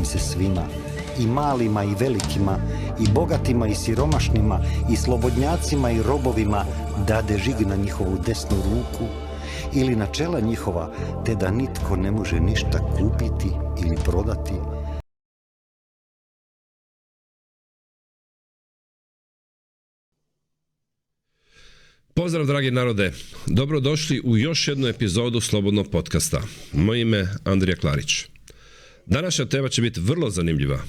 im se svima, i malima i velikima, i bogatima i siromašnima, i slobodnjacima i robovima, dade žig na njihovu desnu ruku ili na čela njihova, te da nitko ne može ništa kupiti ili prodati. Pozdrav dragi narode, dobrodošli u još jednu epizodu Slobodnog podcasta. Moje ime je Andrija Klarić. Današnja tema će biti vrlo zanimljiva.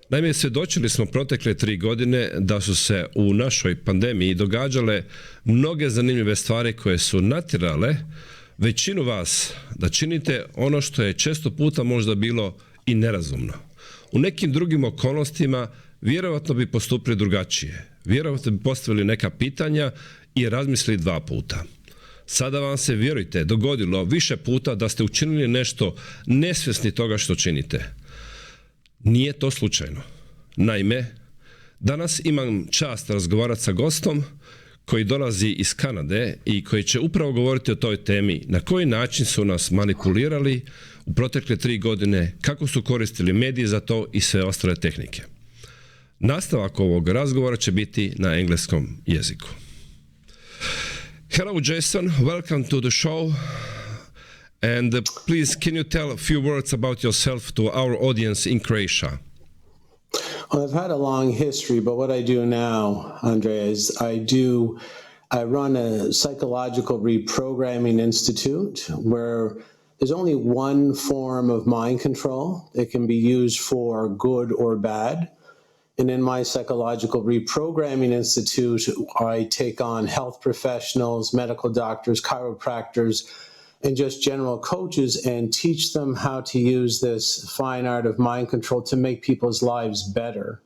Naime, svjedočili smo protekle 3 godine da su se u našoj pandemiji događale mnoge zanimljive stvari koje su natjerale većinu vas da činite ono što je često puta možda bilo i nerazumno. U nekim drugim okolnostima vjerojatno bi postupili drugačije. Vjerojatno bi postavili neka pitanja i razmislili 2 puta. Sada vam se, vjerujte, dogodilo više puta da ste učinili nešto nesvjesni toga što činite. Nije to slučajno. Naime, danas imam čast razgovarati sa gostom koji dolazi iz Kanade i koji će upravo govoriti o toj temi, na koji način su nas manipulirali u protekle 3 godine, kako su koristili mediji za to i sve ostale tehnike. Nastavak ovog razgovora će biti na engleskom jeziku. Hello Jason, welcome to the show. And please, can you tell a few words about yourself to our audience in Croatia? Well, I've had a long history, but what I do now, Andrea, is I run a psychological reprogramming institute where there's only one form of mind control. It can be used for good or bad. And in my psychological reprogramming institute, I take on health professionals, medical doctors, chiropractors, and just general coaches and teach them how to use this fine art of mind control to make people's lives better.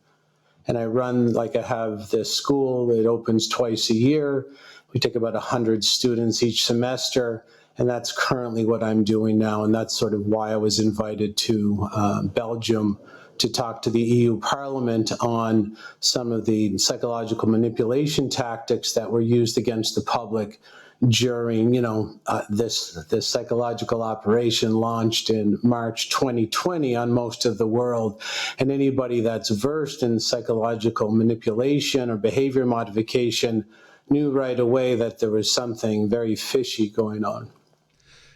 And I run, like I have this school, it opens twice a year. We take about 100 students each semester, and that's currently what I'm doing now. And that's sort of why I was invited to Belgium to talk to the EU Parliament on some of the psychological manipulation tactics that were used against the public during, this psychological operation launched in March 2020 on most of the world. And anybody that's versed in psychological manipulation or behavior modification knew right away that there was something very fishy going on.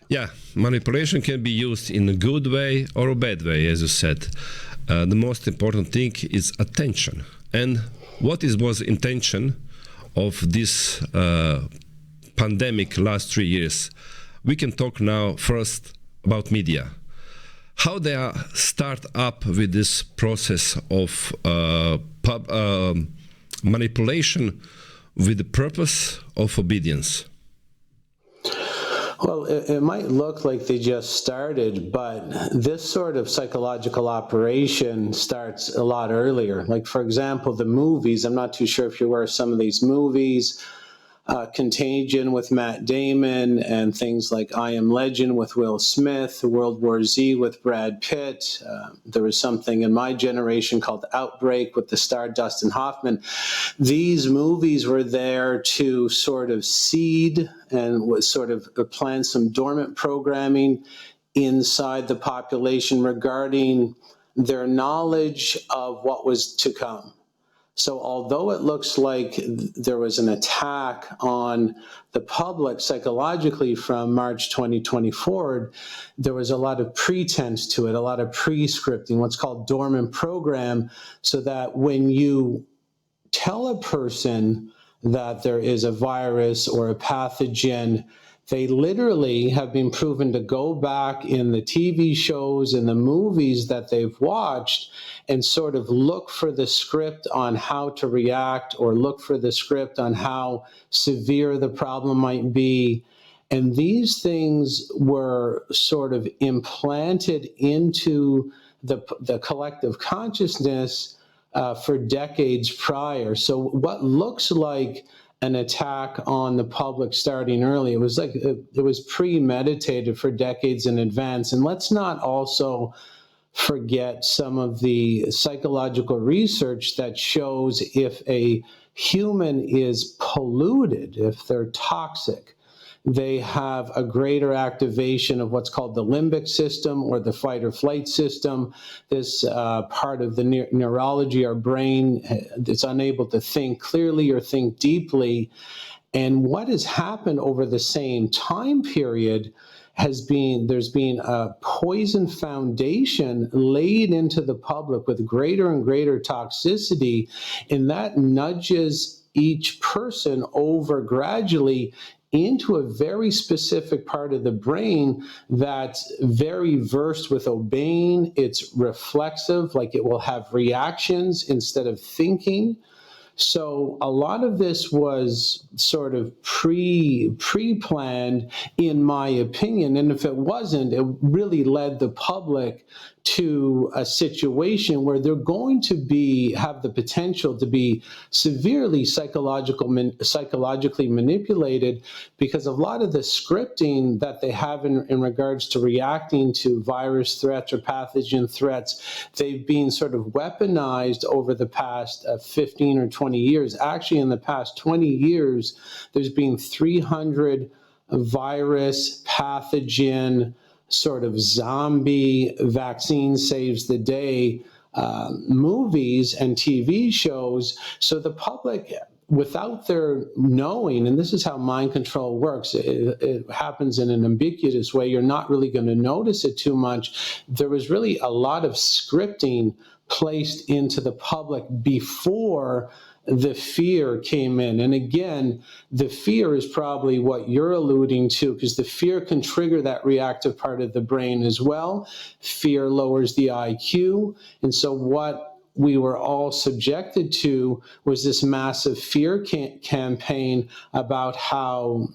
Yeah, manipulation can be used in a good way or a bad way, as you said. The most important thing is attention. And what was intention of this pandemic last 3 years? We can talk now first about media. How they are start up with this process of manipulation with the purpose of obedience? Well, it might look like they just started, but this sort of psychological operation starts a lot earlier. Like, for example, the movies, I'm not too sure if you're aware of some of these movies, Contagion with Matt Damon, and things like I Am Legend with Will Smith, World War Z with Brad Pitt. There was something in my generation called Outbreak with the star Dustin Hoffman. These movies were there to sort of seed and was sort of plant some dormant programming inside the population regarding their knowledge of what was to come. So although it looks like there was an attack on the public psychologically from March 2020 forward, there was a lot of pretense to it, a lot of pre-scripting, what's called dormant program, so that when you tell a person that there is a virus or a pathogen, they literally have been proven to go back in the TV shows and the movies that they've watched and sort of look for the script on how to react or look for the script on how severe the problem might be. And these things were sort of implanted into the collective consciousness for decades prior. So what looks like an attack on the public starting early, it was like it was premeditated for decades in advance. And let's not also forget some of the psychological research that shows if a human is polluted, if they're toxic, they have a greater activation of what's called the limbic system or the fight or flight system. This part of the neurology, our brain, it's unable to think clearly or think deeply. And what has happened over the same time period there's been a poison foundation laid into the public with greater and greater toxicity, and that nudges each person over gradually into a very specific part of the brain that's very versed with obeying. It's reflexive, like it will have reactions instead of thinking. So a lot of this was sort of pre-planned, in my opinion. And if it wasn't, it really led the public to a situation where they're going to have the potential to be severely psychologically manipulated, because a lot of the scripting that they have in regards to reacting to virus threats or pathogen threats, they've been sort of weaponized over the past 15 or 20 years. Actually, in the past 20 years, there's been 300 virus, pathogen, sort of zombie vaccine saves the day movies and TV shows. So the public, without their knowing, and this is how mind control works, it happens in an ambiguous way. You're not really going to notice it too much. There was really a lot of scripting placed into the public before the fear came in. And again, the fear is probably what you're alluding to, because the fear can trigger that reactive part of the brain as well. Fear lowers the IQ. And so what we were all subjected to was this massive fear campaign about how,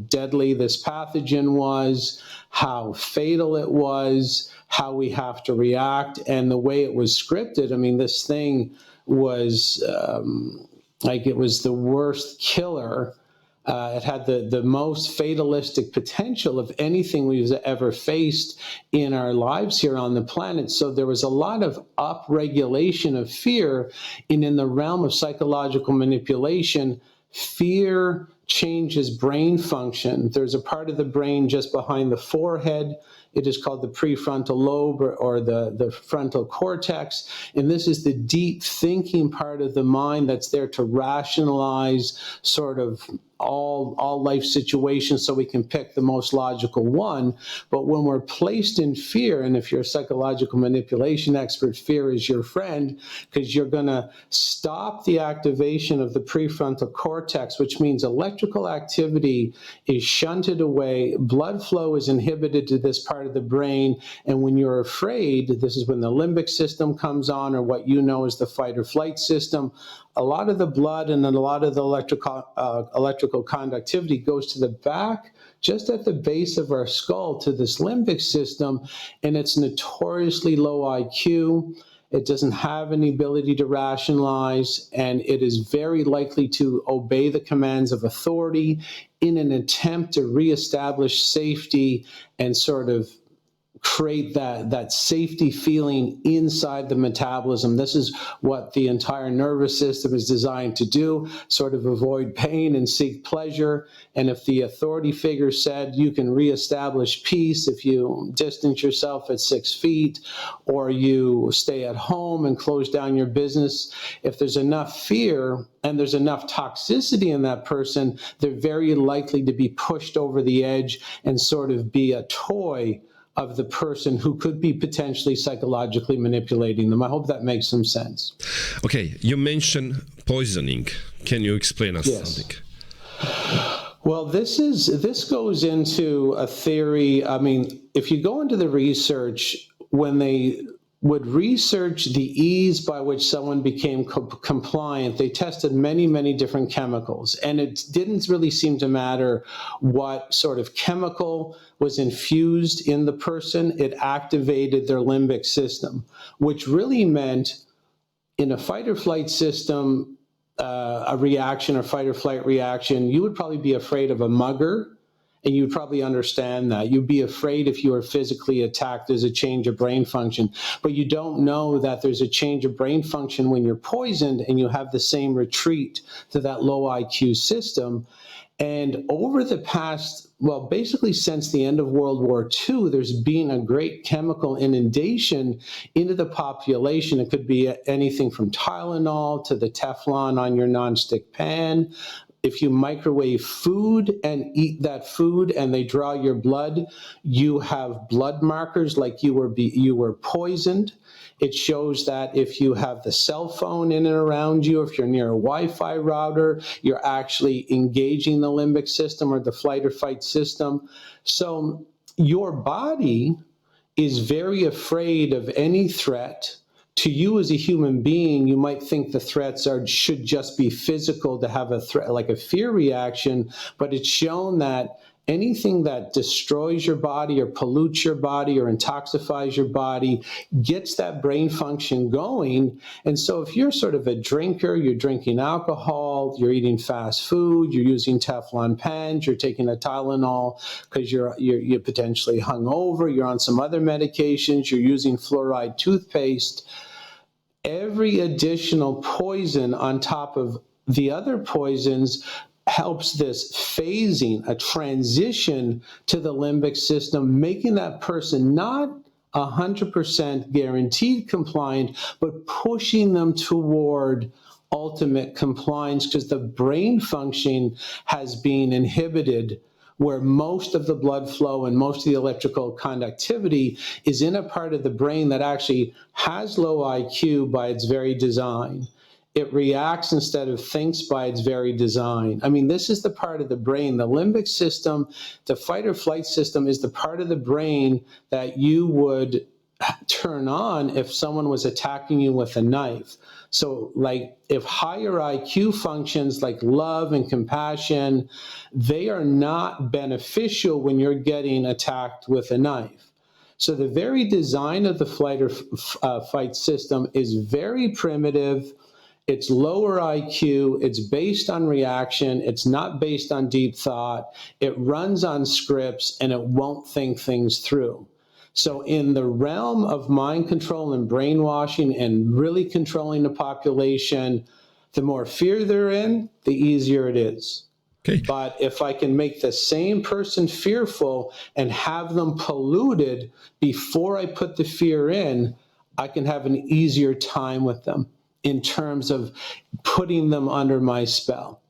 deadly this pathogen was, how fatal it was, how we have to react, and the way it was scripted. I mean, this thing was it was the worst killer. It had the most fatalistic potential of anything we've ever faced in our lives here on the planet. So there was a lot of upregulation of fear. And in the realm of psychological manipulation, fear changes brain function. There's a part of the brain just behind the forehead. It is called the prefrontal lobe or the frontal cortex. And this is the deep thinking part of the mind that's there to rationalize sort of all life situations so we can pick the most logical one. But when we're placed in fear, and if you're a psychological manipulation expert, fear is your friend, because you're going to stop the activation of the prefrontal cortex, which means electrical activity is shunted away, blood flow is inhibited to this part of the brain. And when you're afraid, this is when the limbic system comes on, or what you know as the fight or flight system. A lot of the blood and a lot of the electrical conductivity goes to the back, just at the base of our skull, to this limbic system, and it's notoriously low IQ. It doesn't have any ability to rationalize, and it is very likely to obey the commands of authority in an attempt to reestablish safety and sort of create that safety feeling inside the metabolism. This is what the entire nervous system is designed to do, sort of avoid pain and seek pleasure. And if the authority figure said you can reestablish peace if you distance yourself at 6 feet, or you stay at home and close down your business, if there's enough fear and there's enough toxicity in that person, they're very likely to be pushed over the edge and sort of be a toy of the person who could be potentially psychologically manipulating them. I hope that makes some sense. Okay, you mentioned poisoning. Can you explain us something? Well, this goes into a theory. I mean, if you go into the research, when they would research the ease by which someone became compliant, they tested many, many different chemicals. And it didn't really seem to matter what sort of chemical was infused in the person. It activated their limbic system, which really meant in a fight or flight system, a reaction or fight or flight reaction, you would probably be afraid of a mugger. And you'd probably understand that. You'd be afraid if you were physically attacked, there's a change of brain function. But you don't know that there's a change of brain function when you're poisoned and you have the same retreat to that low IQ system. And over the past, well, basically since the end of World War II, there's been a great chemical inundation into the population. It could be anything from Tylenol to the Teflon on your nonstick pan. If you microwave food and eat that food and they draw your blood, you have blood markers like you were poisoned. It shows that if you have the cell phone in and around you, if you're near a Wi-Fi router, you're actually engaging the limbic system or the flight or fight system. So your body is very afraid of any threat. To you as a human being, you might think the threats should just be physical, to have a threat like a fear reaction, but it's shown that anything that destroys your body or pollutes your body or intoxifies your body gets that brain function going. And so if you're sort of a drinker, you're drinking alcohol, you're eating fast food, you're using Teflon pans, you're taking a Tylenol because you're potentially hungover, you're on some other medications, you're using fluoride toothpaste, every additional poison on top of the other poisons helps this phasing, a transition to the limbic system, making that person not 100% guaranteed compliant, but pushing them toward ultimate compliance because the brain function has been inhibited, where most of the blood flow and most of the electrical conductivity is in a part of the brain that actually has low IQ by its very design. It reacts instead of thinks by its very design. I mean, this is the part of the brain, the limbic system, the fight or flight system is the part of the brain that you would turn on if someone was attacking you with a knife. So like if higher IQ functions like love and compassion, they are not beneficial when you're getting attacked with a knife. So the very design of the flight or fight system is very primitive. It's lower IQ, it's based on reaction, it's not based on deep thought, it runs on scripts, and it won't think things through. So in the realm of mind control and brainwashing and really controlling the population, the more fear they're in, the easier it is. Okay. But if I can make the same person fearful and have them polluted before I put the fear in, I can have an easier time with them in terms of putting them under my spell.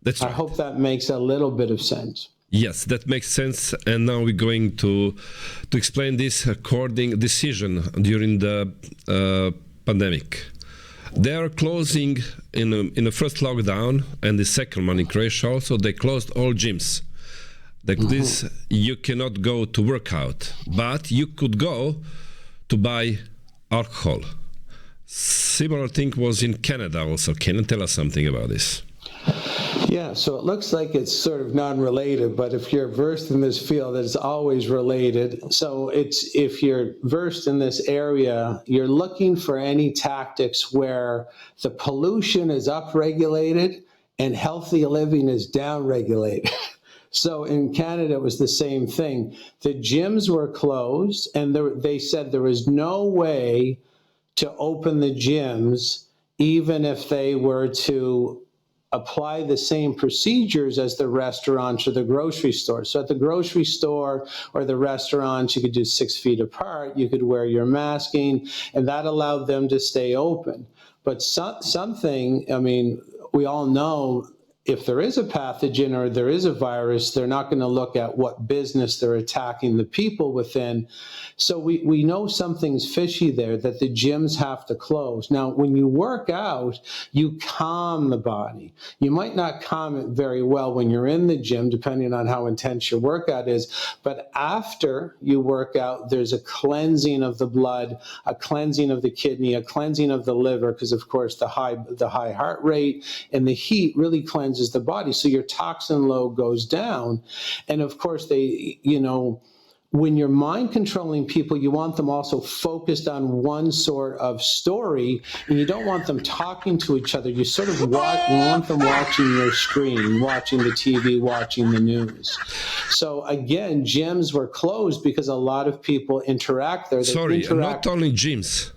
That's right. I hope that makes a little bit of sense. Yes, that makes sense. And now we're going to explain this according decision during the pandemic. They are closing in the first lockdown and the second one in Croatia also. They closed all gyms. Like this, you cannot go to work out, but you could go to buy alcohol. Similar thing was in Canada also. Can you tell us something about this? Yeah, so it looks like it's sort of non-related, but if you're versed in this field, it's always related. So if you're versed in this area, you're looking for any tactics where the pollution is upregulated and healthy living is downregulated. So in Canada, it was the same thing. The gyms were closed, and they said there was no way to open the gyms, even if they were to apply the same procedures as the restaurants or the grocery store. So at the grocery store or the restaurants, you could do 6 feet apart, you could wear your masking, and that allowed them to stay open. But something, I mean, we all know if there is a pathogen or there is a virus, they're not going to look at what business they're attacking the people within. So we know something's fishy there, that the gyms have to close. Now, when you work out, you calm the body. You might not calm it very well when you're in the gym, depending on how intense your workout is. But after you work out, there's a cleansing of the blood, a cleansing of the kidney, a cleansing of the liver, because of course the high heart rate and the heat really cleanses the body. So your toxin load goes down. And of course, when you're mind controlling people, you want them also focused on one sort of story, and you don't want them talking to each other. You sort of want them watching your screen, watching the TV, watching the news. So again, gyms were closed because a lot of people interact there. Not only gyms,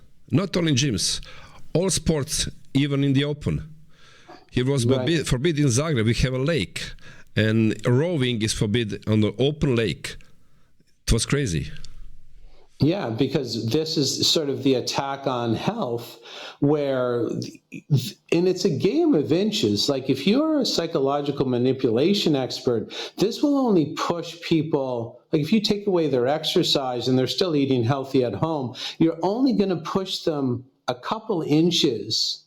all sports, even in the open. It was forbidden in Zagreb. We have a lake, and rowing is forbidden on the open lake. It was crazy. Yeah, because this is sort of the attack on health where, and it's a game of inches. Like if you're a psychological manipulation expert, this will only push people. Like if you take away their exercise and they're still eating healthy at home, you're only going to push them a couple inches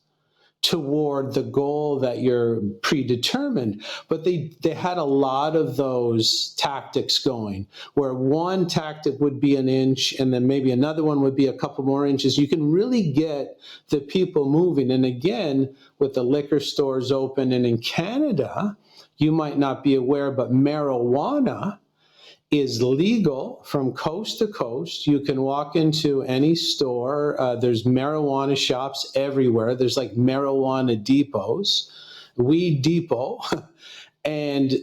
toward the goal that you're predetermined. But they had a lot of those tactics going, where one tactic would be an inch and then maybe another one would be a couple more inches. You can really get the people moving. And again, with the liquor stores open, and in Canada, you might not be aware, but marijuana is legal from coast to coast. You can walk into any store. There's marijuana shops everywhere. There's like marijuana depots, Weed Depot. And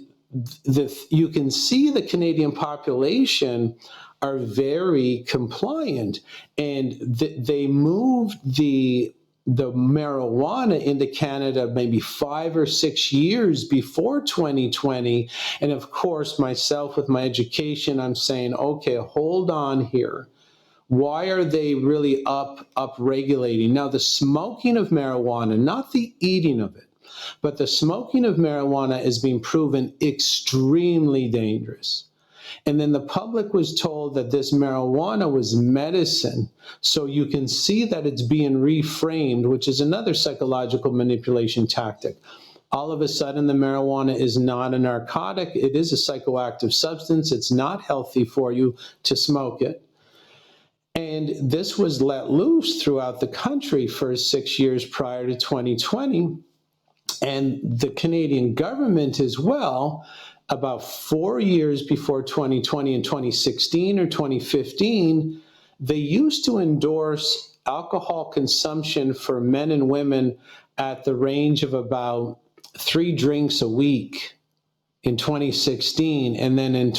you can see the Canadian population are very compliant. And they moved the marijuana into Canada maybe 5 or 6 years before 2020. And of course, myself with my education, I'm saying, okay, hold on here. Why are they really up regulating? Now, the smoking of marijuana, not the eating of it, but the smoking of marijuana is being proven extremely dangerous. And then the public was told that this marijuana was medicine. So you can see that it's being reframed, which is another psychological manipulation tactic. All of a sudden, the marijuana is not a narcotic. It is a psychoactive substance. It's not healthy for you to smoke it. And this was let loose throughout the country for 6 years prior to 2020. And the Canadian government as well, about 4 years before 2020, in 2016 or 2015, they used to endorse alcohol consumption for men and women at the range of about 3 drinks a week in 2016. And then in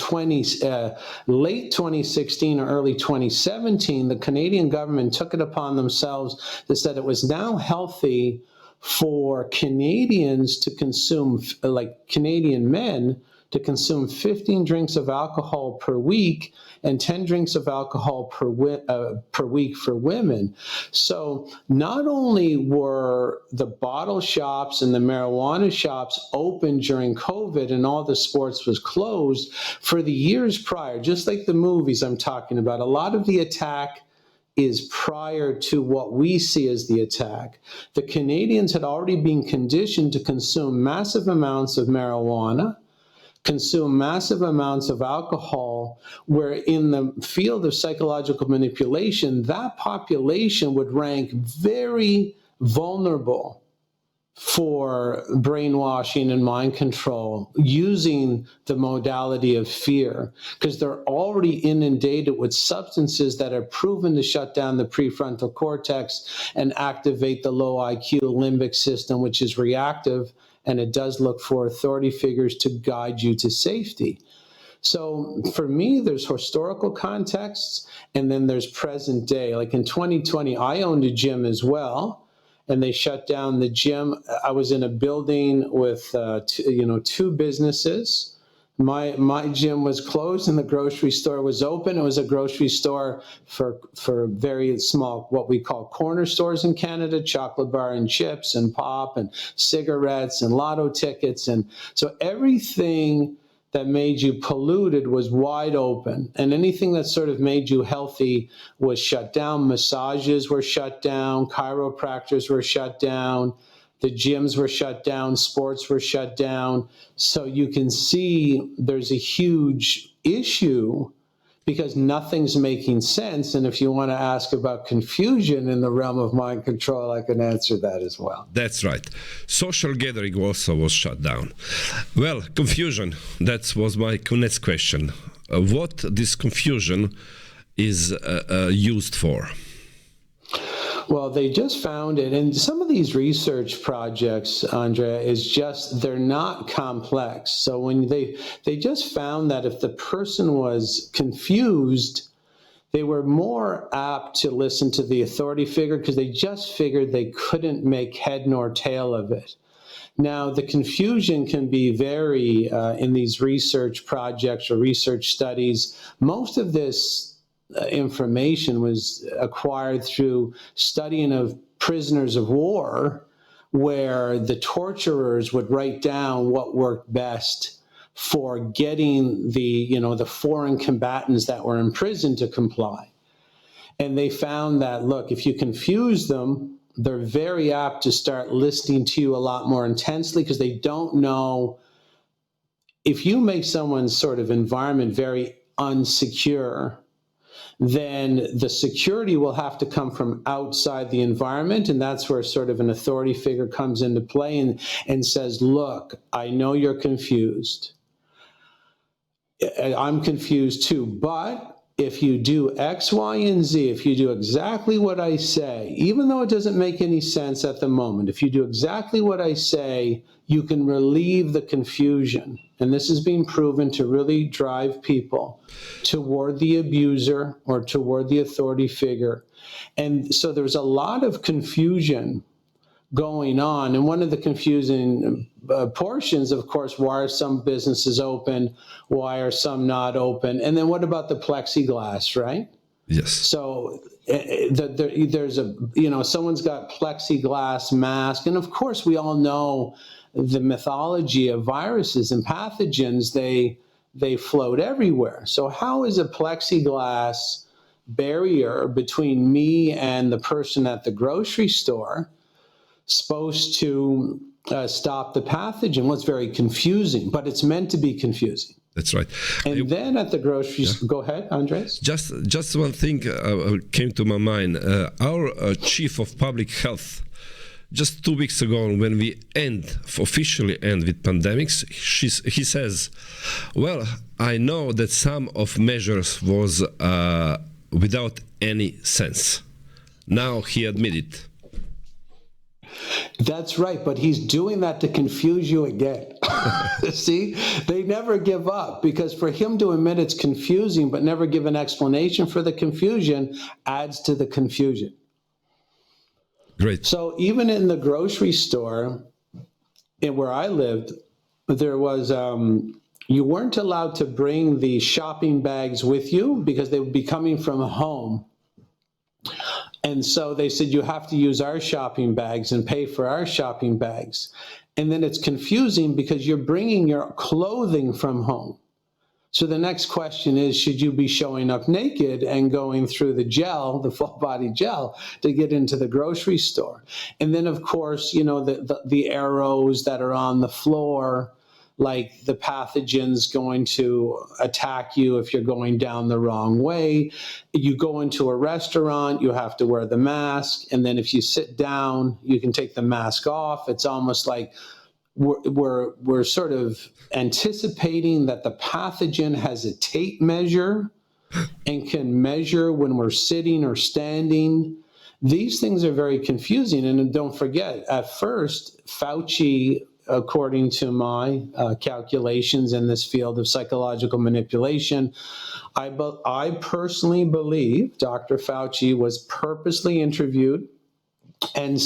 late 2016 or early 2017, the Canadian government took it upon themselves that said it was now healthy for Canadians to consume, like Canadian men, to consume 15 drinks of alcohol per week and 10 drinks of alcohol per week for women. So not only were the bottle shops and the marijuana shops open during COVID and all the sports was closed, for the years prior, just like the movies I'm talking about, a lot of the attack is prior to what we see as the attack. The Canadians had already been conditioned to consume massive amounts of marijuana, consume massive amounts of alcohol, where in the field of psychological manipulation, that population would rank very vulnerable for brainwashing and mind control using the modality of fear, because they're already inundated with substances that are proven to shut down the prefrontal cortex and activate the low IQ limbic system, which is reactive, and it does look for authority figures to guide you to safety. So for me, there's historical contexts, and then there's present day. Like in 2020, I owned a gym as well, and they shut down the gym. I was in a building with 2 businesses. My gym was closed and the grocery store was open. It was a grocery store for very small, what we call corner stores in Canada, chocolate bar and chips and pop and cigarettes and lotto tickets. And so everything that made you polluted was wide open. And anything that sort of made you healthy was shut down. Massages were shut down. Chiropractors were shut down. The gyms were shut down, sports were shut down. So you can see there's a huge issue because nothing's making sense. And if you want to ask about confusion in the realm of mind control, I can answer that as well. That's right. Social gathering also was shut down. Well, confusion, that was my next question. What this confusion is used for? Well, they just found it, and some of these research projects, Andrea, they're not complex. So when they just found that if the person was confused, they were more apt to listen to the authority figure because they just figured they couldn't make head nor tail of it. Now, the confusion can be very, in these research projects or research studies, most of this information was acquired through studying of prisoners of war, where the torturers would write down what worked best for getting the foreign combatants that were in prison to comply. And they found that, look, if you confuse them, they're very apt to start listening to you a lot more intensely because they don't know. If you make someone's sort of environment very unsecure, then the security will have to come from outside the environment. And that's where sort of an authority figure comes into play and says, look, I know you're confused. I'm confused too, but if you do X, Y, and Z, if you do exactly what I say, even though it doesn't make any sense at the moment, if you do exactly what I say, you can relieve the confusion. And this is being proven to really drive people toward the abuser or toward the authority figure. And so there's a lot of confusion going on. And one of the confusing portions, of course, why are some businesses open? Why are some not open? And then what about the plexiglass, right? Yes. So there's someone's got plexiglass mask. And of course, we all know the mythology of viruses and pathogens, they float everywhere. So how is a plexiglass barrier between me and the person at the grocery store supposed to stop the pathogen? Well, it's very confusing, but it's meant to be confusing. That's right. And then at the grocery store, go ahead, Andres. Just one thing came to my mind. Our chief of public health, just 2 weeks ago, when we officially end with pandemics, he says, well, I know that some of measures was without any sense. Now he admitted. That's right, but he's doing that to confuse you again. See, they never give up, because for him to admit it's confusing but never give an explanation for the confusion adds to the confusion. Great. So even in the grocery store, where I lived, there was you weren't allowed to bring the shopping bags with you because they would be coming from home. And so they said, you have to use our shopping bags and pay for our shopping bags. And then it's confusing because you're bringing your clothing from home. So the next question is, should you be showing up naked and going through the gel, the full body gel, to get into the grocery store? And then, of course, the arrows that are on the floor, like the pathogens going to attack you if you're going down the wrong way. You go into a restaurant, you have to wear the mask. And then if you sit down, you can take the mask off. It's almost like we're sort of anticipating that the pathogen has a tape measure and can measure when we're sitting or standing. These things are very confusing. And don't forget, at first, Fauci, according to my calculations in this field of psychological manipulation, I personally believe Dr. Fauci was purposely interviewed and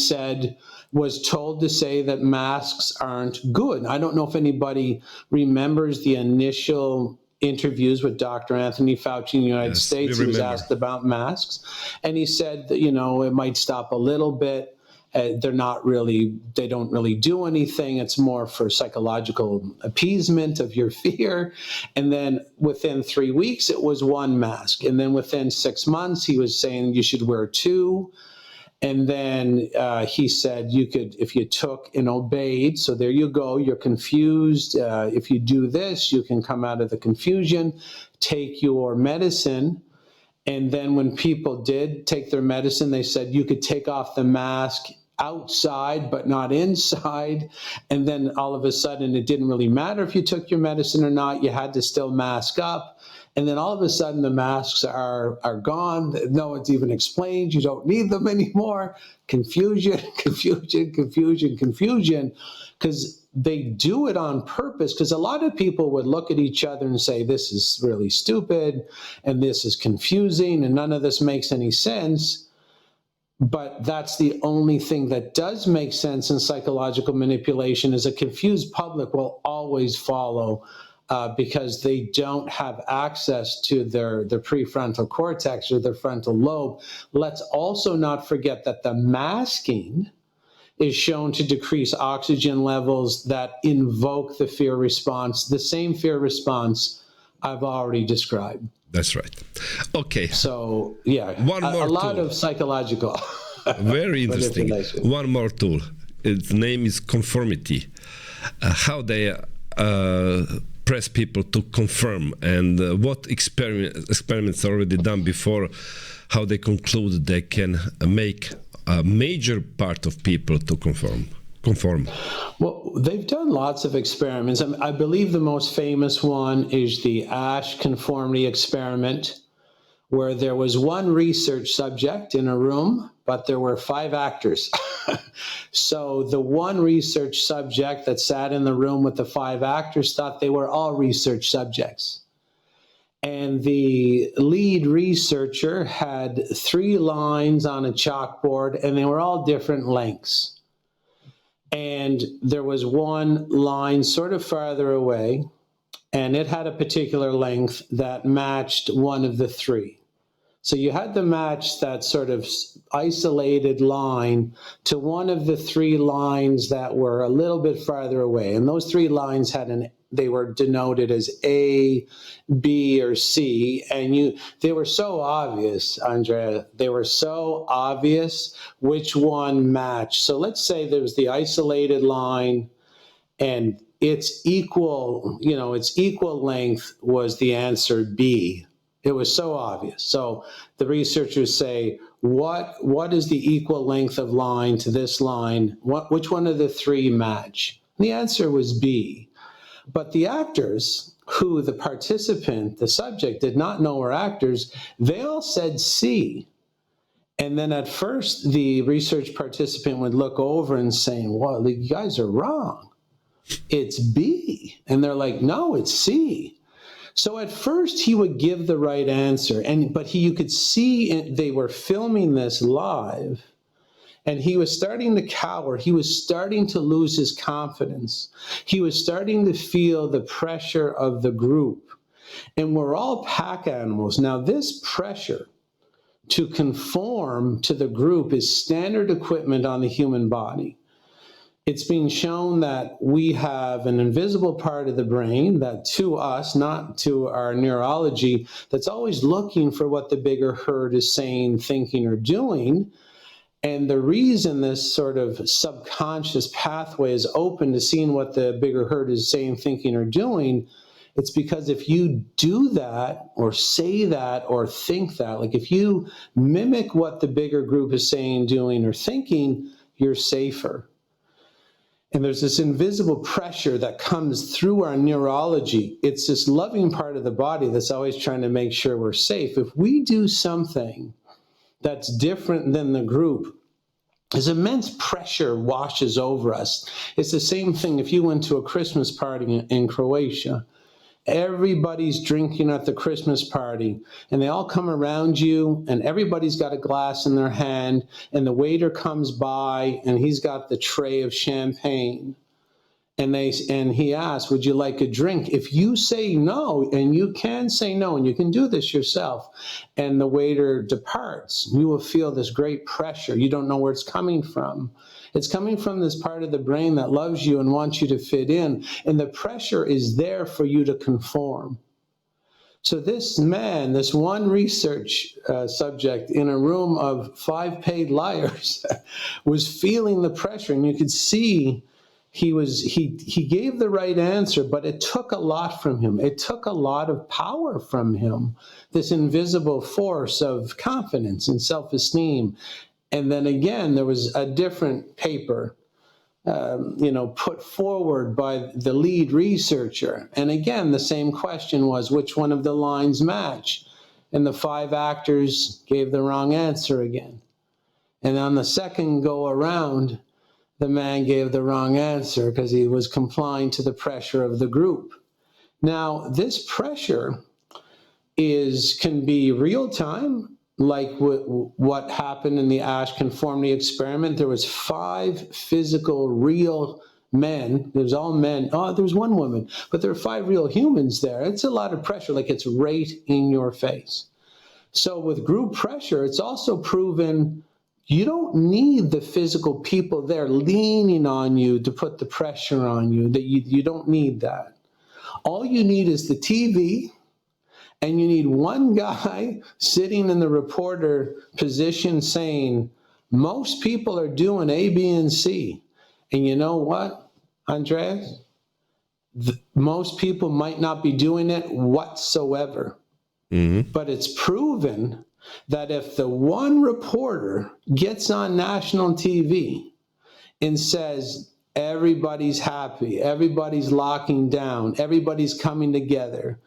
was told to say that masks aren't good. I don't know if anybody remembers the initial interviews with Dr. Anthony Fauci in the United States. He was asked about masks, and he said that, it might stop a little bit. They don't really do anything. It's more for psychological appeasement of your fear. And then within 3 weeks, it was one mask. And then within 6 months, he was saying you should wear two. And then he said you could, if you took and obeyed, so there you go, you're confused. If you do this, you can come out of the confusion, take your medicine. And then when people did take their medicine, they said you could take off the mask outside, but not inside. And then all of a sudden, it didn't really matter if you took your medicine or not. You had to still mask up. And then all of a sudden, the masks are gone. No one's even explained. You don't need them anymore. Confusion, because they do it on purpose. Because a lot of people would look at each other and say, this is really stupid, and this is confusing, and none of this makes any sense. But that's the only thing that does make sense in psychological manipulation is a confused public will always follow because they don't have access to their prefrontal cortex or their frontal lobe. Let's also not forget that the masking is shown to decrease oxygen levels that invoke the fear response, the same fear response I've already described. That's right. Okay. So, yeah, One more a lot tool. of psychological. Very interesting. One more tool. Its name is conformity. How they press people to confirm, and what experiments are already done before, how they conclude they can make a major part of people to conform. Well, they've done lots of experiments. I believe the most famous one is the Asch conformity experiment, where there was one research subject in a room, but there were 5 actors. So the one research subject that sat in the room with the 5 actors thought they were all research subjects. And the lead researcher had 3 lines on a chalkboard, and they were all different lengths. And there was one line sort of farther away, and it had a particular length that matched one of the 3. So you had to match that sort of isolated line to one of the 3 lines that were a little bit farther away. And those 3 lines they were denoted as A, B, or C. And they were so obvious, Andrea. They were so obvious which one matched. So let's say there was the isolated line, and its equal length was the answer B. It was so obvious. So the researchers say, what is the equal length of line to this line? Which one of the 3 match? And the answer was B. But the actors, who the participant, the subject, did not know were actors, they all said C. And then at first, the research participant would look over and say, well, you guys are wrong. It's B. And they're like, no, it's C. So at first he would give the right answer, but you could see they were filming this live, and he was starting to cower. He was starting to lose his confidence. He was starting to feel the pressure of the group. And we're all pack animals. Now, this pressure to conform to the group is standard equipment on the human body. It's been shown that we have an invisible part of the brain that to us, not to our neurology, that's always looking for what the bigger herd is saying, thinking, or doing. And the reason this sort of subconscious pathway is open to seeing what the bigger herd is saying, thinking, or doing, it's because if you do that or say that or think that, like if you mimic what the bigger group is saying, doing, or thinking, you're safer. And there's this invisible pressure that comes through our neurology. It's this loving part of the body that's always trying to make sure we're safe. If we do something that's different than the group, this immense pressure washes over us. It's the same thing if you went to a Christmas party in Croatia. Everybody's drinking at the Christmas party, and they all come around you, and everybody's got a glass in their hand, and the waiter comes by, and he's got the tray of champagne. And he asks, would you like a drink? If you say no, and you can say no, and you can do this yourself, and the waiter departs, you will feel this great pressure. You don't know where it's coming from. It's coming from this part of the brain that loves you and wants you to fit in. And the pressure is there for you to conform. So this man, this one research subject in a room of 5 paid liars was feeling the pressure. And you could see he gave the right answer, but it took a lot from him. It took a lot of power from him, this invisible force of confidence and self-esteem. And then again, there was a different paper, put forward by the lead researcher. And again, the same question was, which one of the lines match? And the 5 actors gave the wrong answer again. And on the second go around, the man gave the wrong answer because he was complying to the pressure of the group. Now, this pressure can be real time. like what happened in the Ash conformity experiment. There was 5 physical, real men. There's all men. Oh, there's one woman, but there are 5 real humans there. It's a lot of pressure, like it's right in your face. So with group pressure, it's also proven you don't need the physical people there leaning on you to put the pressure on you. That you don't need that. All you need is the TV, and you need one guy sitting in the reporter position saying, most people are doing A, B, and C. And you know what, Andreas? Most people might not be doing it whatsoever. Mm-hmm. But it's proven that if the one reporter gets on national TV and says, everybody's happy, everybody's locking down, everybody's coming together,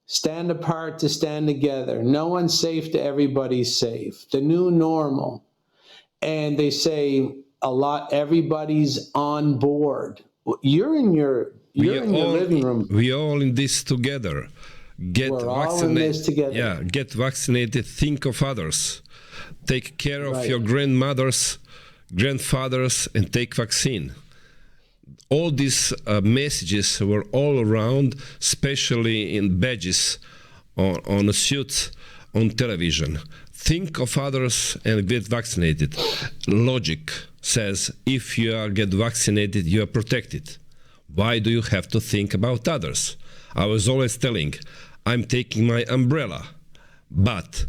stand apart to stand together, no one's safe to everybody's safe, the new normal, and they say a lot, everybody's on board. You're in your living room. We all in this together. We're all in this together. Yeah, get vaccinated, think of others. Take care of your grandmothers, grandfathers, and take vaccine. All these messages were all around, especially in badges, on a suit, on television. Think of others and get vaccinated. Logic says if you get vaccinated, you are protected. Why do you have to think about others? I was always telling, I'm taking my umbrella, but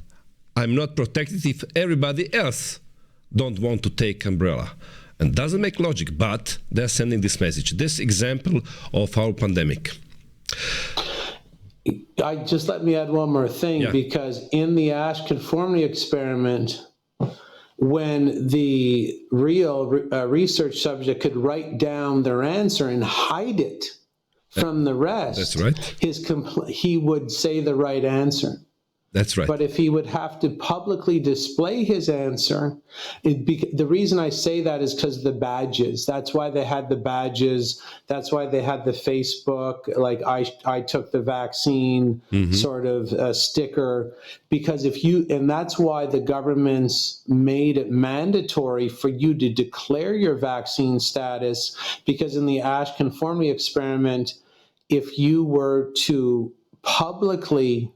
I'm not protected if everybody else don't want to take umbrella. And doesn't make logic, but they're sending this message. This example of our pandemic. Let me add one more thing, because in the Ash conformity experiment, when the real research subject could write down their answer and hide it from the rest, that's right. He would say the right answer. That's right. But if he would have to publicly display his answer, the reason I say that is because of the badges. That's why they had the badges. That's why they had the Facebook, like I took the vaccine sort of sticker. Because and that's why the governments made it mandatory for you to declare your vaccine status. Because in the Ash conformity experiment, if you were to publicly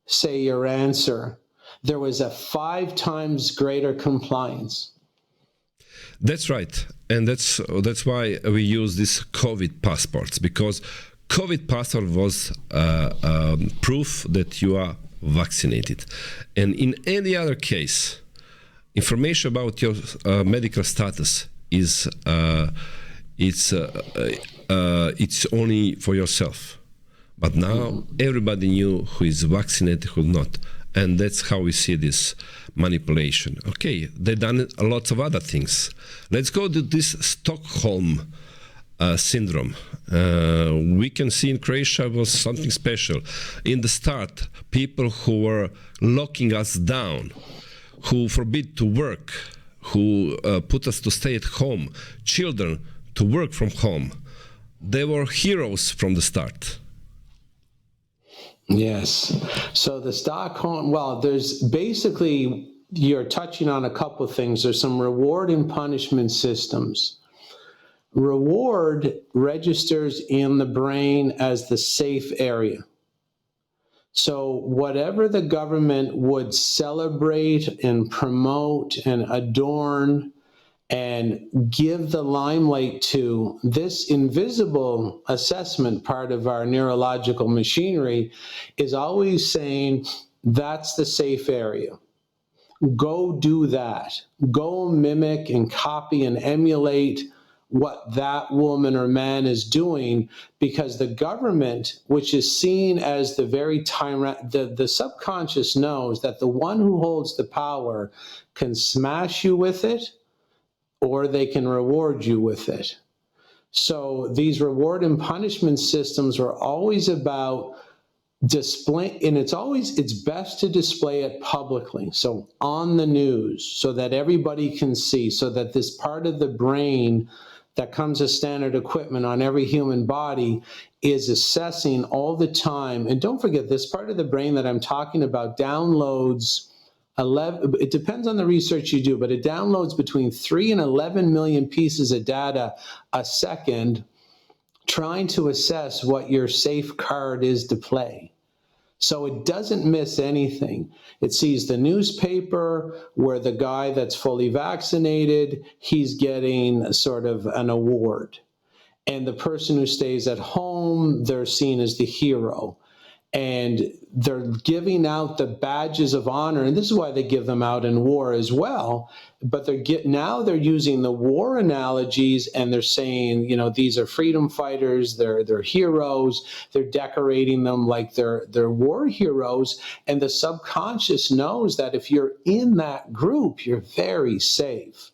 say your answer, there was a 5 times greater compliance. That's right. And that's why we use these COVID passports, because COVID passport was proof that you are vaccinated. And in any other case, information about your medical status is it's only for yourself. But now everybody knew who is vaccinated, who not. And that's how we see this manipulation. Okay, they've done lots of other things. Let's go to this Stockholm syndrome. We can see in Croatia was something special. In the start, people who were locking us down, who forbid to work, who put us to stay at home, children to work from home, they were heroes from the start. Yes. So the Stockholm, there's basically, you're touching on a couple of things. There's some reward and punishment systems. Reward registers in the brain as the safe area. So whatever the government would celebrate and promote and adorn and give the limelight to, this invisible assessment part of our neurological machinery is always saying, that's the safe area. Go do that. Go mimic and copy and emulate what that woman or man is doing, because the government, which is seen as the very tyrant, the subconscious knows that the one who holds the power can smash you with it, or they can reward you with it. So these reward and punishment systems were always about display, and it's best to display it publicly. So on the news, so that everybody can see, so that this part of the brain that comes as standard equipment on every human body is assessing all the time. And don't forget, this part of the brain that I'm talking about downloads it depends on the research you do, but it downloads between 3 and 11 million pieces of data a second, trying to assess what your safe card is to play. So it doesn't miss anything. It sees the newspaper where the guy that's fully vaccinated, he's getting sort of an award. And the person who stays at home, they're seen as the hero. And they're giving out the badges of honor, and this is why they give them out in war as well. But now they're using the war analogies, and they're saying, you know, these are freedom fighters, they're heroes. They're decorating them like they're war heroes, and the subconscious knows that if you're in that group, you're very safe,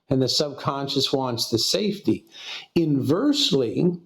and the subconscious wants the safety. Inversely,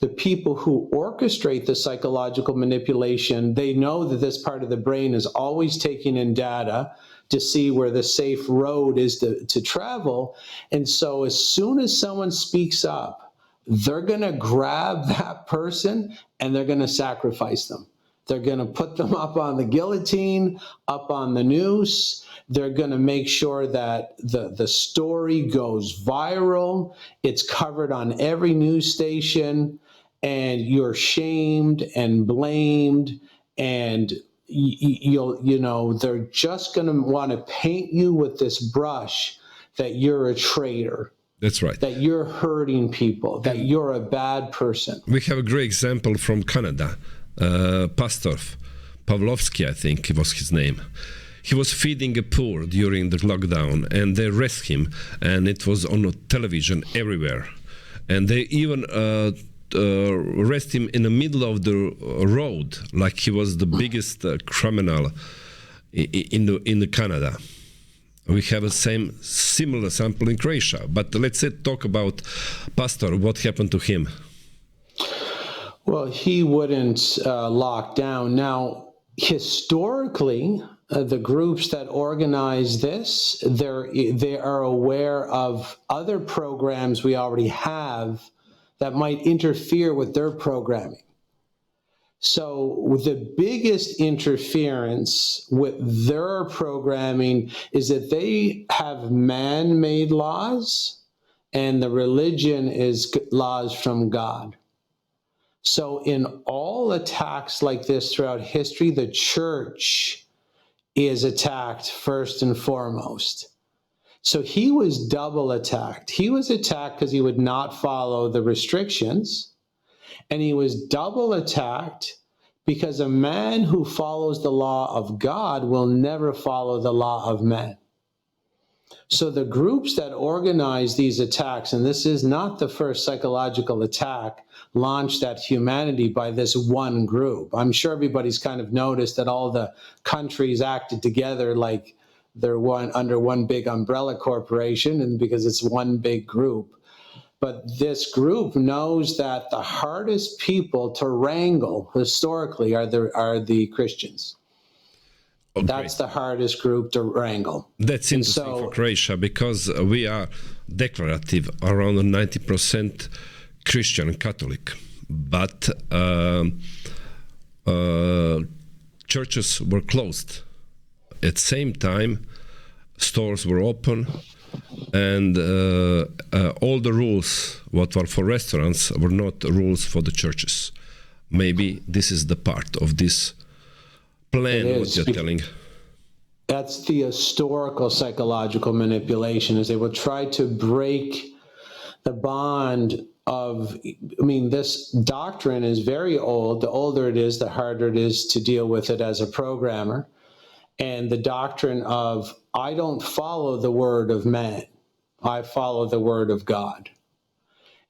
the people who orchestrate the psychological manipulation, they know that this part of the brain is always taking in data to see where the safe road is to travel. And so as soon as someone speaks up, they're going to grab that person and they're going to sacrifice them. They're going to put them up on the guillotine, up on the noose. They're going to make sure that the story goes viral. It's covered on every news station. And you're shamed and blamed, and they're just going to want to paint you with this brush that you're a traitor. That's right. That you're hurting people, that you're a bad person. We have a great example from Canada. Pastor Pavlovsky, I think was his name. He was feeding the poor during the lockdown, and they arrested him, and it was on television everywhere. And they even arrest him in the middle of the road, like he was the biggest criminal in the Canada. We have a similar sample in Croatia. But let's talk about Pastor. What happened to him? Well, he wouldn't lock down. Now, historically, the groups that organize this, they are aware of other programs we already have that might interfere with their programming. So the biggest interference with their programming is that they have man-made laws and the religion is laws from God. So in all attacks like this throughout history, the church is attacked first and foremost. So he was double attacked. He was attacked because he would not follow the restrictions, and he was double attacked because a man who follows the law of God will never follow the law of man. So the groups that organize these attacks, and this is not the first psychological attack launched at humanity by this one group. I'm sure everybody's kind of noticed that all the countries acted together like they're under one big umbrella corporation, and because it's one big group. But this group knows that the hardest people to wrangle historically are the Christians. Okay. That's the hardest group to wrangle. That's interesting for Croatia, because we are declarative around 90% Christian Catholic, but churches were closed. At the same time, stores were open, and all the rules what were for restaurants were not rules for the churches. Maybe this is the part of this plan what you're telling. That's the historical psychological manipulation, is they will try to break the bond of, I mean, this doctrine is very old. The older it is, the harder it is to deal with it as a programmer. And the doctrine of, I don't follow the word of man, I follow the word of God.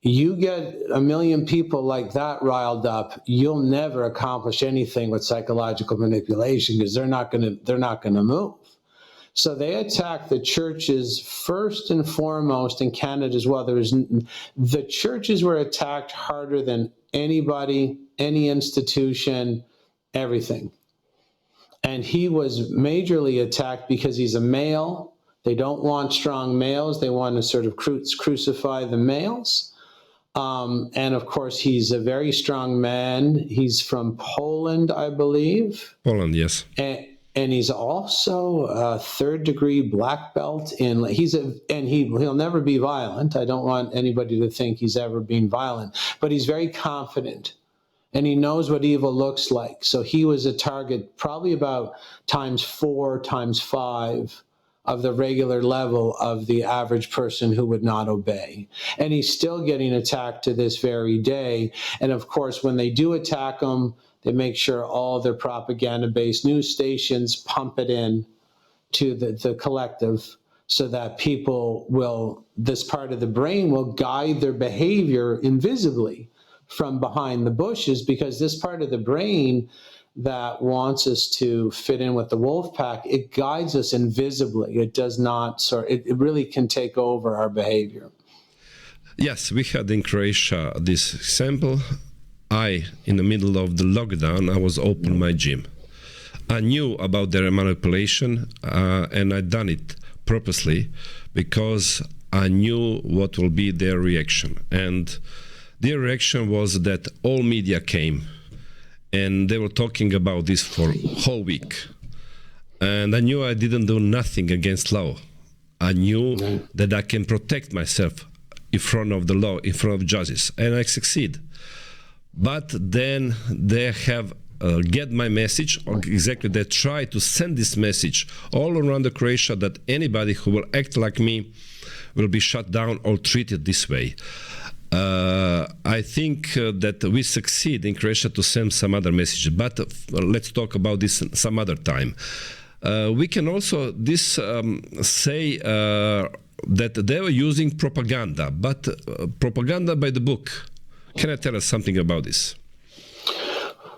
You get a million people like that riled up, you'll never accomplish anything with psychological manipulation, because they're not going to move. So they attack the churches first and foremost in Canada as well. The churches were attacked harder than anybody, any institution, everything. And he was majorly attacked because he's a male. They don't want strong males. They want to sort of crucify the males. And of course, he's a very strong man. He's from Poland, I believe. Poland, yes. And he's also a third-degree black belt he'll never be violent. I don't want anybody to think he's ever been violent, but he's very confident and he knows what evil looks like. So he was a target probably about times 4, times 5 of the regular level of the average person who would not obey. And he's still getting attacked to this very day. And of course, when they do attack him, they make sure all their propaganda-based news stations pump it in to the collective so that this part of the brain will guide their behavior invisibly from behind the bushes, because this part of the brain that wants us to fit in with the wolf pack, it guides us invisibly. It does not it really can take over our behavior. Yes, we had in Croatia this example. In the middle of the lockdown, I was open my gym. I knew about their manipulation and I done it purposely because I knew what will be their reaction. And their reaction was that all media came and they were talking about this for a whole week. And I knew I didn't do nothing against law. I knew that I can protect myself in front of the law, in front of judges, and I succeed. But then they have get my message, or exactly they try to send this message all around the Croatia that anybody who will act like me will be shut down or treated this way. I think that we succeed in Croatia to send some other message, but let's talk about this some other time. We can also say that they were using propaganda, but propaganda by the book. Can you tell us something about this?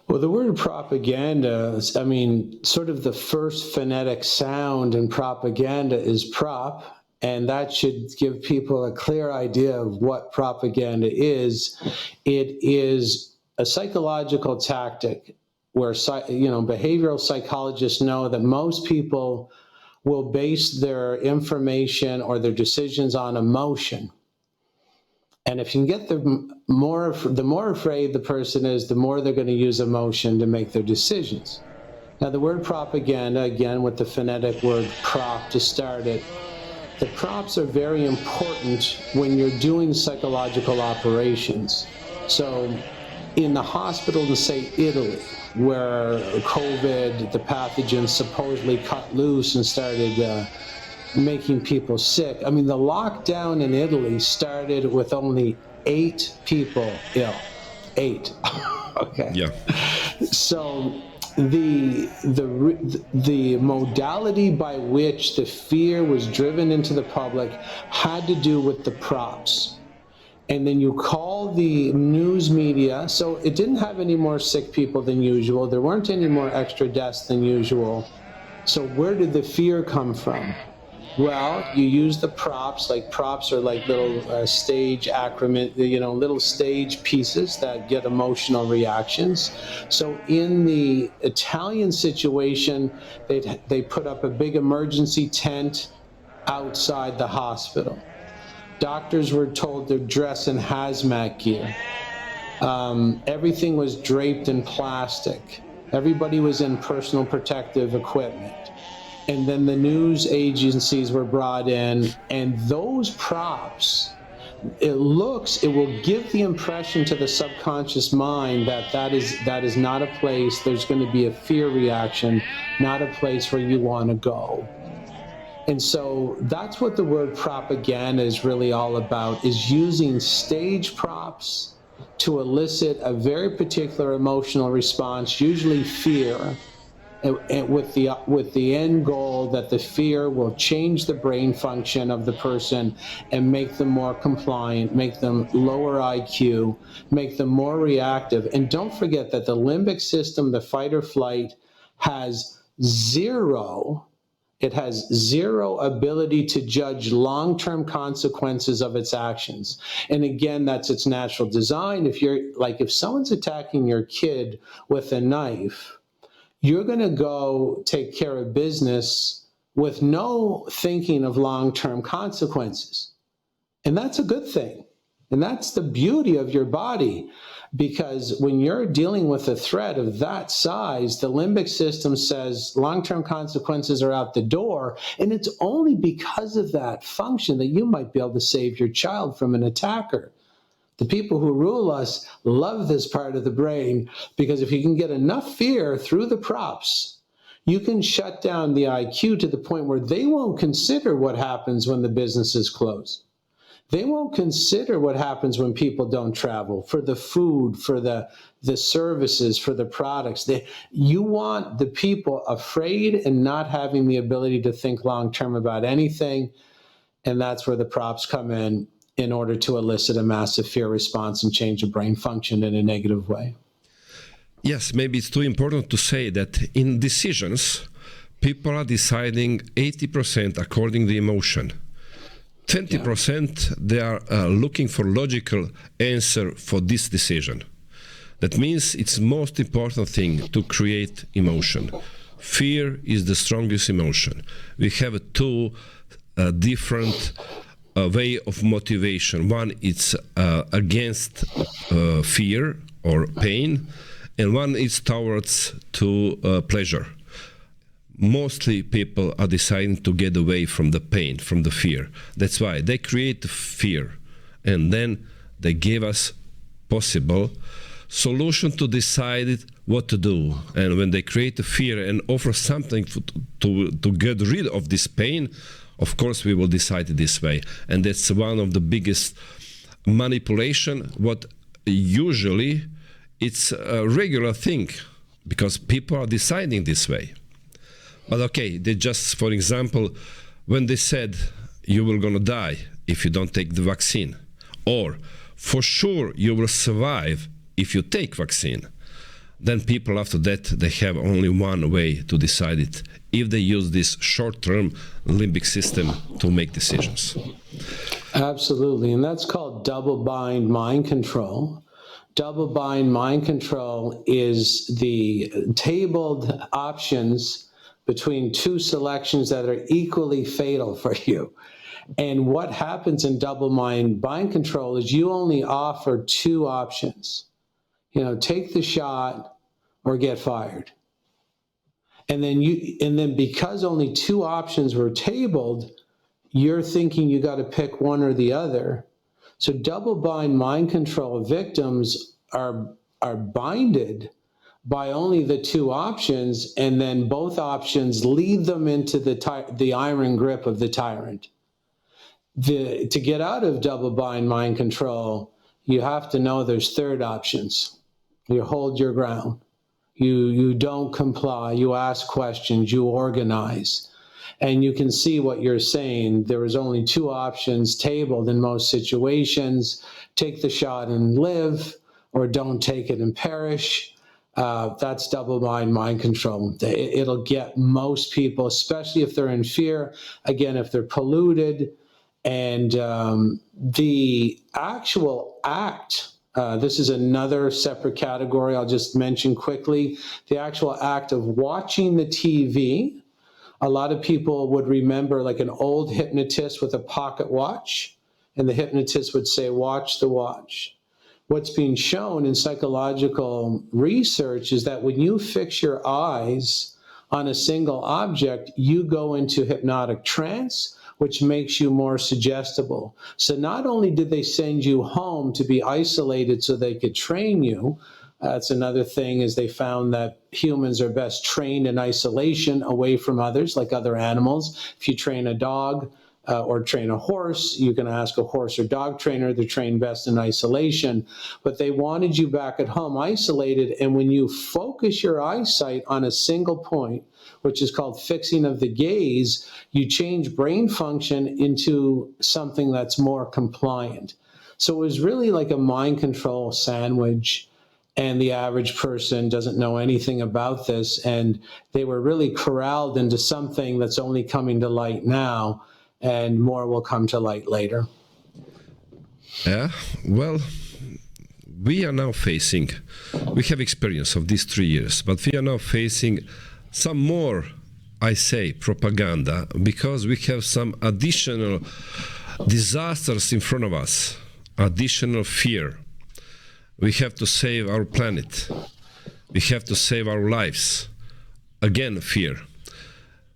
Well, the word propaganda, sort of the first phonetic sound in propaganda is prop, and that should give people a clear idea of what propaganda is. It is a psychological tactic where, behavioral psychologists know that most people will base their information or their decisions on emotion. And if you can get the more afraid the person is, the more they're going to use emotion to make their decisions. Now, the word propaganda, again, with the phonetic word prop to start it, the props are very important when you're doing psychological operations. So in the hospital in, say, Italy, where COVID, the pathogen supposedly cut loose and started making people sick. The lockdown in Italy started with only 8 people ill. 8. Okay. Yeah. So the modality by which the fear was driven into the public had to do with the props. And then you call the news media, so it didn't have any more sick people than usual. There weren't any more extra deaths than usual. So where did the fear come from? Well, you use the props. Props are like little stage accrement, little stage pieces that get emotional reactions. So in the Italian situation, they put up a big emergency tent outside the hospital. Doctors were told to dress in hazmat gear. Everything was draped in plastic. Everybody was in personal protective equipment. And then the news agencies were brought in, and those props, it will give the impression to the subconscious mind that is not a place, there's going to be a fear reaction, not a place where you want to go. And so that's what the word propaganda is really all about, is using stage props to elicit a very particular emotional response, usually fear, and with the end goal that the fear will change the brain function of the person and make them more compliant, make them lower IQ, make them more reactive. And don't forget that the limbic system, the fight or flight, has zero ability to judge long-term consequences of its actions. And again, that's its natural design. If someone's attacking your kid with a knife, you're going to go take care of business with no thinking of long-term consequences. And that's a good thing. And that's the beauty of your body, because when you're dealing with a threat of that size, the limbic system says long-term consequences are out the door. And it's only because of that function that you might be able to save your child from an attacker. The people who rule us love this part of the brain, because if you can get enough fear through the props, you can shut down the IQ to the point where they won't consider what happens when the businesses close. They won't consider what happens when people don't travel, for the food, for the services, for the products. You want the people afraid and not having the ability to think long-term about anything. And that's where the props come in order to elicit a massive fear response and change the brain function in a negative way. Yes, maybe it's too important to say that in decisions, people are deciding 80% according to emotion. 20% they are looking for logical answer for this decision. That means it's most important thing to create emotion. Fear is the strongest emotion. We have two different way of motivation. One is against fear or pain, and one is towards to pleasure. Mostly people are deciding to get away from the pain, from the fear. That's why they create the fear, and then they give us possible solution to decide what to do. And when they create the fear and offer something to get rid of this pain, of course we will decide it this way. And that's one of the biggest manipulation, what usually it's a regular thing, because people are deciding this way. But okay, they just, for example, when they said you will gonna die if you don't take the vaccine, or for sure you will survive if you take vaccine, then people after that, they have only one way to decide it, if they use this short-term limbic system to make decisions. Absolutely, and that's called double-bind mind control. Double-bind mind control is the tabled options between two selections that are equally fatal for you. And what happens in double-bind mind control is you only offer two options. You know, take the shot or get fired. And then because only two options were tabled, you're thinking you got to pick one or the other. So double-bind mind control victims are binded by only the two options, and then both options lead them into the iron grip of the tyrant. To get out of double-bind mind control, you have to know there's third options. You hold your ground. You don't comply. You ask questions. You organize. And you can see what you're saying. There is only two options tabled in most situations. Take the shot and live, or don't take it and perish. That's double-bind mind control. It'll get most people, especially if they're in fear, again, if they're polluted. And the actual act, this is another separate category I'll just mention quickly, the actual act of watching the TV. A lot of people would remember like an old hypnotist with a pocket watch, and the hypnotist would say, watch the watch. What's being shown in psychological research is that when you fix your eyes on a single object, you go into hypnotic trance, which makes you more suggestible. So not only did they send you home to be isolated so they could train you, that's another thing, is they found that humans are best trained in isolation away from others, like other animals. If you train a dog or train a horse, you can ask a horse or dog trainer, they're trained best in isolation. But they wanted you back at home isolated, and when you focus your eyesight on a single point, which is called fixing of the gaze, you change brain function into something that's more compliant. So it was really like a mind control sandwich, and the average person doesn't know anything about this, and they were really corralled into something that's only coming to light now, and more will come to light later. Well, we are now facing, we have experience of these 3 years, but we are now facing some more, I say, propaganda, because we have some additional disasters in front of us. additional fear. We have to save our planet. We have to save our lives. Again, fear.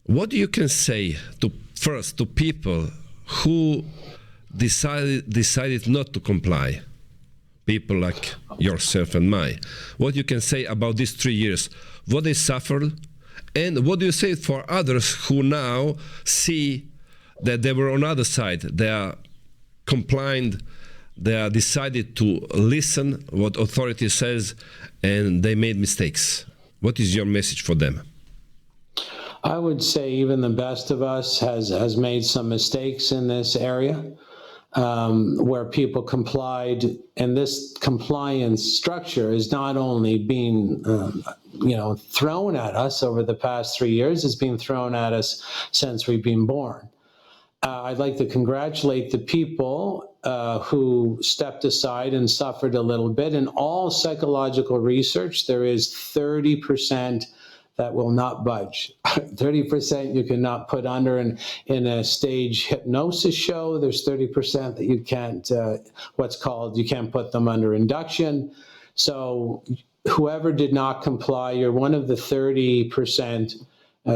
What you can say to people who decided not to comply? People like yourself and me. What you can say about these 3 years? What they suffered? And what do you say for others who now see that they were on the other side? They are compliant. They are decided to listen what authority says, and they made mistakes. What is your message for them? I would say even the best of us has made some mistakes in this area, where people complied, and this compliance structure is not only being thrown at us over the past 3 years, it's been thrown at us since we've been born. I'd like to congratulate the people who stepped aside and suffered a little bit. In all psychological research, there is 30% that will not budge. 30% you cannot put under. And in a stage hypnosis show, there's 30% that you can't, you can't put them under induction. So whoever did not comply, you're one of the 30%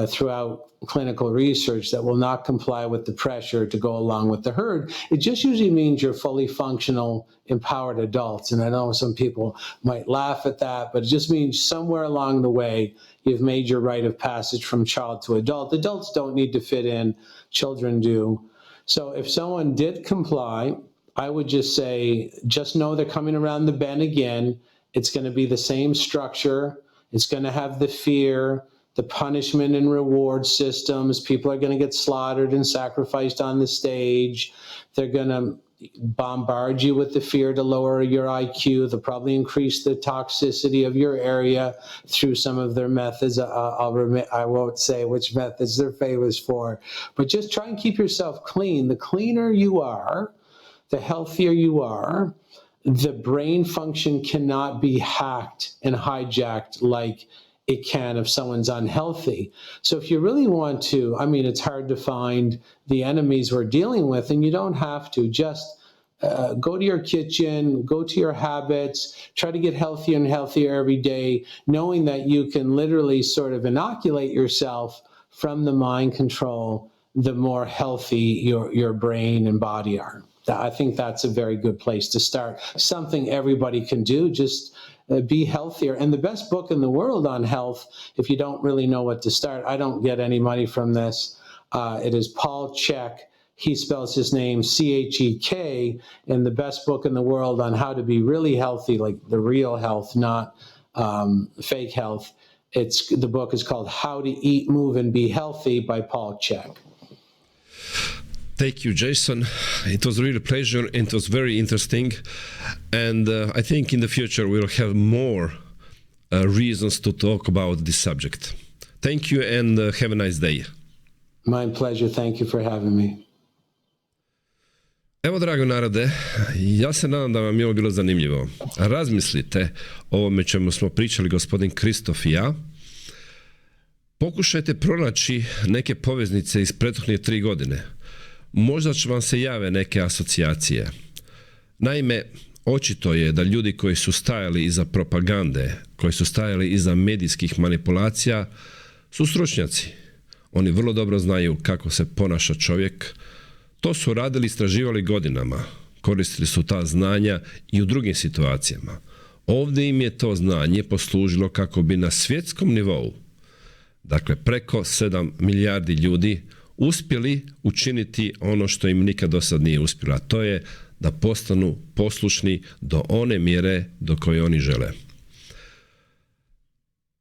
throughout clinical research that will not comply with the pressure to go along with the herd. It just usually means you're fully functional, empowered adults. And I know some people might laugh at that, but it just means somewhere along the way, you've made your rite of passage from child to adult. Adults don't need to fit in, children do. So if someone did comply, I would just say, just know they're coming around the bend again. It's going to be the same structure. It's going to have the fear, the punishment and reward systems. People are going to get slaughtered and sacrificed on the stage. They're going to bombard you with the fear to lower your IQ. They'll probably increase the toxicity of your area through some of their methods. I won't say which methods they're famous for, but just try and keep yourself clean. The cleaner you are, the healthier you are. The brain function cannot be hacked and hijacked like it can if someone's unhealthy. So if you really want to, it's hard to find the enemies we're dealing with, and you don't have to. Just go to your kitchen, go to your habits, try to get healthier and healthier every day, knowing that you can literally sort of inoculate yourself from the mind control, the more healthy your brain and body are. I think that's a very good place to start. Something everybody can do, just be healthier. And the best book in the world on health, if you don't really know what to start, I don't get any money from this. It is Paul Chek. He spells his name Chek, and the best book in the world on how to be really healthy, like the real health, not fake health. The book is called How to Eat, Move, and Be Healthy by Paul Chek. Thank you, Jason. It was really a pleasure, and it was very interesting. And I think in the future we'll have more reasons to talk about this subject. Thank you, and have a nice day. My pleasure. Thank you for having me. Evo, drago narode, ja se nadam da vam je ovo bilo zanimljivo. Razmislite o ovome čemu smo pričali gospodin Christoff i ja. Pokušajte pronaći neke poveznice iz prethodne 3 godine. Možda će vam se jave neke asocijacije. Naime, očito je da ljudi koji su stajali iza propagande, koji su stajali iza medijskih manipulacija, su stručnjaci. Oni vrlo dobro znaju kako se ponaša čovjek. To su radili, istraživali godinama. Koristili su ta znanja i u drugim situacijama. Ovdje im je to znanje poslužilo kako bi na svjetskom nivou, dakle preko 7 milijardi ljudi, uspjeli učiniti ono što im nikad do sad nije uspjelo, a to je da postanu poslušni do one mjere do koje oni žele.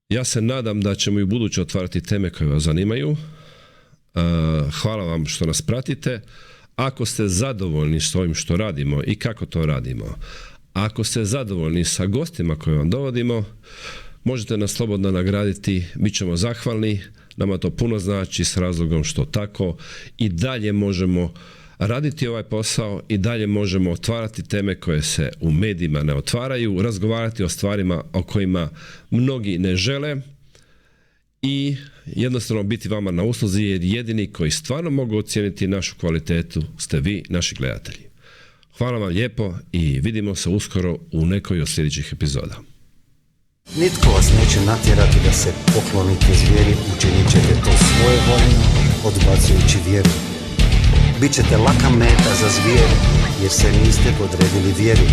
Ja se nadam da ćemo i u buduće otvarati teme koje vas zanimaju. Hvala vam što nas pratite. Ako ste zadovoljni s ovim što radimo i kako to radimo, ako ste zadovoljni sa gostima koje vam dovodimo, možete nas slobodno nagraditi, bit ćemo zahvalni. Nama to puno znači s razlogom što tako i dalje možemo raditi ovaj posao i dalje možemo otvarati teme koje se u medijima ne otvaraju, razgovarati o stvarima o kojima mnogi ne žele i jednostavno biti vama na usluzi, jer jedini koji stvarno mogu ocijeniti našu kvalitetu ste vi, naši gledatelji. Hvala vam lijepo i vidimo se uskoro u nekoj od sljedećih epizoda. Nitko vas neće natjerati da se poklonite zvijeri, učinit ćete to svojevoljno, odbacujući vjeru. Bićete laka meta za zvijeri, jer se niste podredili vjeri.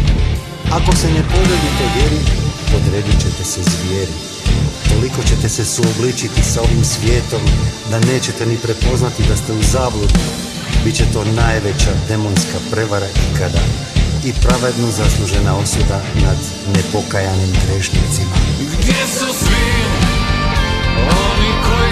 Ako se ne podredite vjeri, podredit ćete se zvijeri. Toliko ćete se suobličiti sa ovim svijetom, da nećete ni prepoznati da ste u zabludi. Biće to najveća demonska prevara ikada i pravedno zaslužena osuda nad nepokajanim grešnicima. Gdje su svi oni koji